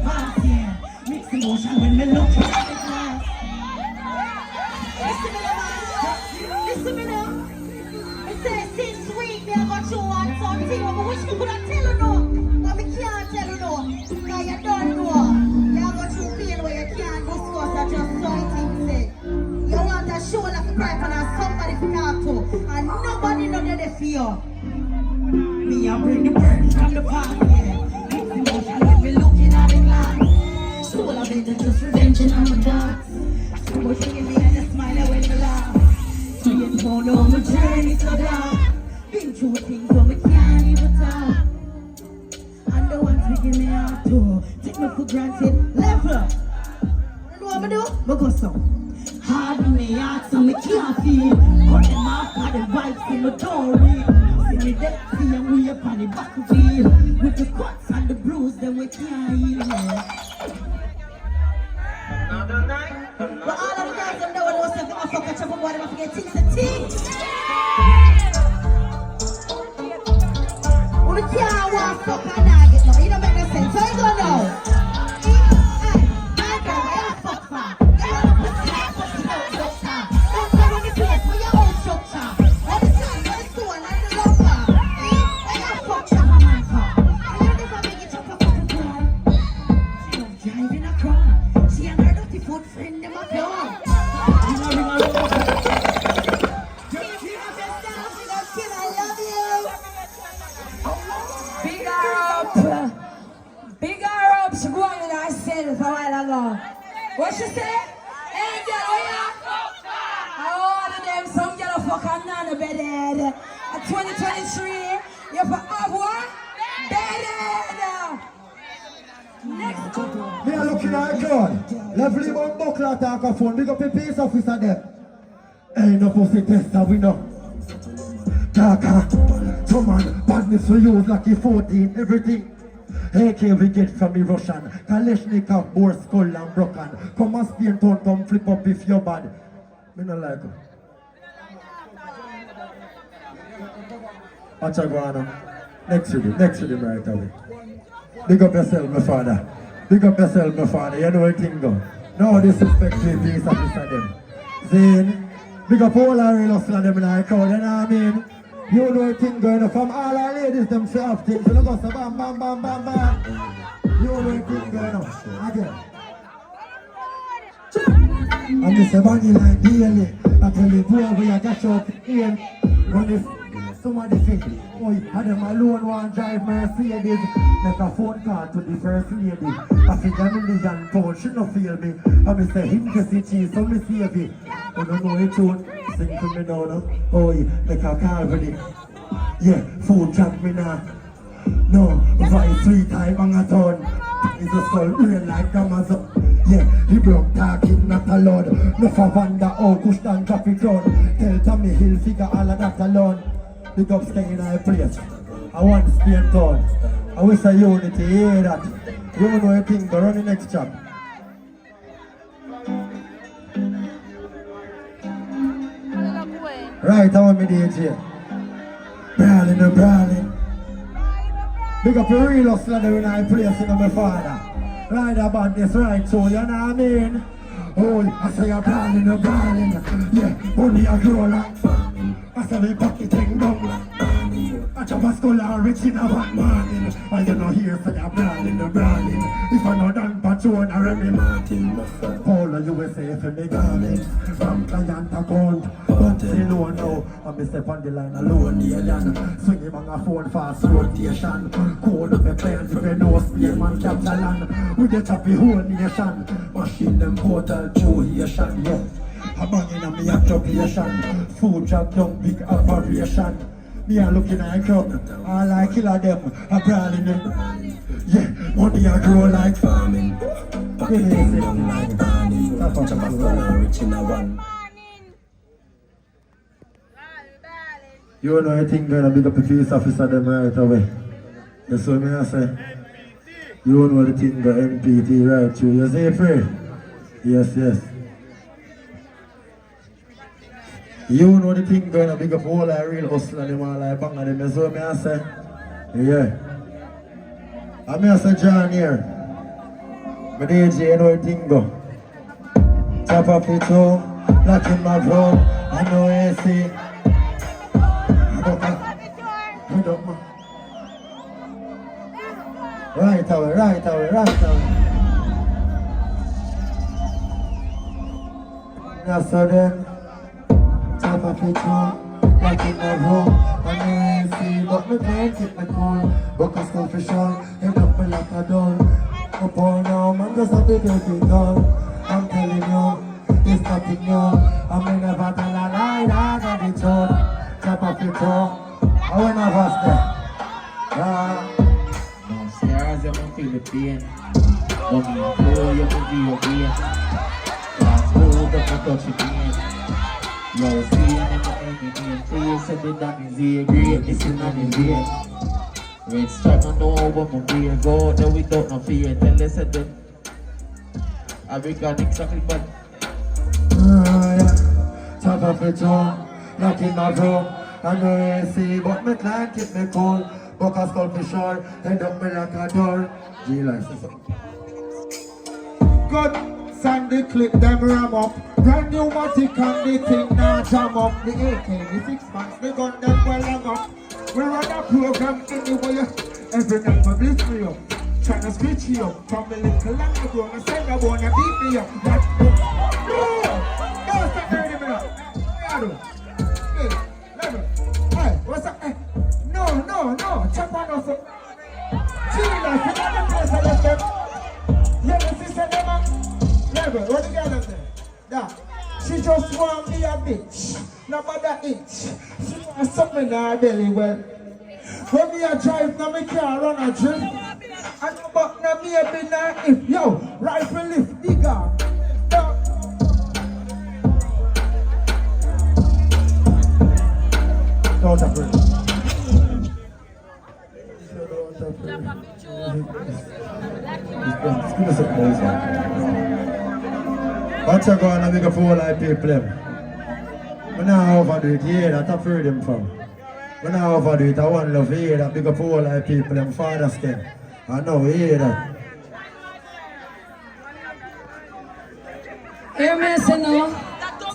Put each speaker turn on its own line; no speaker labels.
past, yeah. Mixed emotion when me look at the glass.
Listen me now. I say since week me I got you one something, but I wish me could have tell you no. But me can't tell you no. Because you don't know. You got you pain where you can't discuss or just so it say. You want a show like a cry and somebody to talk to. And nobody know that they feel.
Me, I bring the burden from the past, yeah. Mixed emotion when me looking at the glass. Soul of it is just revenging on my dogs. So much in me and a smile when you laugh. Being found on my journey so dark. Been through things where we can't even talk. And the ones we give me heart to take me for granted. Level up.
You know what I do?
Me go so hard in me heart so me can't feel. Cut them off by the vibes in my story. See me dead, see and we up on the battlefield. With the cuts and the bruise, then we can't heal.
But all of the girls them know what was saying, I'm fucking chop up water, I'm forget things and things. Well, the can't walk fuck and not get no, you don't make no sense. So you go now. I go where you fuck for. You don't put the ass up to no structure. Don't come on the place for your own structure. All the time, you're the stone and the lumber. Where you fuck chop a man for. And you never make it chop up on the ground.
She love driving a car. She and her dirty foot friend, them a club.
Big her up, she go on with herself a while ago. What she say? Hey girl, oh yeah? All of them, some girl fuck and none of bedded. At 2023, you for have one? Bedded! Next one.
Me a looking at God. Lovely one buckler talk a phone. Big up the peace officer there. Ain't no pussy tester we know. Talker. Some man badness for use like he 14. Everything. AK we get from the Russian. Kalashnikov, bore skull and broken. Come and Spain town, come flip up if you're bad. Me no like it. Watch a go on. Next to them right away. Big up yourself, my father. Big up yourself, my father. You know what thing go. No disrespect to the peace officer them. Zane, big up all our real hustler them in our crowd, you know what I mean? You know what thing going from all our ladies them say have things. You know go so bam bam bam bam bam. You know what thing going on. Again. And this a bunny like daily. I tell you boy we a dash out in. When if somebody think, oh, I them alone want drive Mercedes. Make a phone call to the first lady. I think I'm in the young town, she no feel me. I me say him just see cheese, so me save it. You don't know it tune, sing to me now, no? Oh, make a call with it. Yeah, food track me now. No, vice 3 times on a ton. It's a skull real like Amazon. Yeah, he broke talking, not a load. No for Vanda, oh, push down traffic road. Tell Tommy Hill figure all of that alone. Big up staying in our place. I want Spain town. I wish a unity, hear that. You know a thing, go run the next chap. Right, I want me DJ. Brawling. Big up your real hustler there in our place, you know my father. Right about this right, so you know what I mean? Oh, I say you're brawling. Yeah, only a grow like I say me pocket thing down like I chop a skull and rich in a bad morning. And you know here say you're brawling. If I know done patrol or Remy Martin Paul of USA for me garments from client account. But say no now, I'm step on the line alone, alien. Swing him on a phone fast rotation. Call up a client if you know Spain man capture land. With the choppy whole nation. Machine them portal through Haitian, yeah. I'm banging on me occupation. Food job down, big operation. Me a looking at a crowd, all I kill of them, a brawling them. Yeah, money a grow like farming. You know I think gonna big up the police officer them right away. That's what me I say. You know the thing the MPT right through. You say free? Yes. You know the thing going to big up all our real hustler them all like bang them. That's what me I say. Yeah. I say John here. My DJ know everything go. Top of it home, lock in my room. I know AC. Head up, man. Right away, right away, right away. Now so then, top of it home, lock in my room. I know AC, but me can't keep me cool. Book a school for sure, head up me like a doll. Up on now, man, just have to get it done. I'm telling you, it's nothing new. I mean, never tell a lie, I got it on. Top of it home, I went off us there.
No scars, you won't feel the pain. But me and flow, you can feel your pain. Last hold up and touch it again. Yo, see, I'm in the enemy. Free, said the damn is here. Great, it's in the vein. Red stripe, I know what my beer. Go out there without no fear. Tell us that I got exactly but
Yeah. Top of it home, lock in my room. I know AC, but me can't keep me cool. Book a skull for sure, head up me like a door. G-Life. Good, Sandy clip them ram up. Brand new matic and the thing now jam up. The AK, the 6 packs, the gun them well hang up. We run a program anyway. Every night my blitz me up. Tryna screech you up. From the little land ago, I said I wanna beat me up. That's no, don't stop there in a minute. What do? Hey, level. Hey, what's up? Hey. No, chop on us up. G-Life, you got the place I left them. Yeah, the sister them up. Level, what the girl up there? Yeah. She just want me a bitch. No matter inch. She want something in her belly, well. When me a drive, now me can't run a drift. And no but now me a be now if. Yo, rifle lift, digger. Don't afraid. What's going on with the 4 live people? I now overdo it, yeah, that's a freedom from. I now overdo it, I want love, yeah, that big 4 live people and father's skin. I know, yeah, that.
Hear me say no.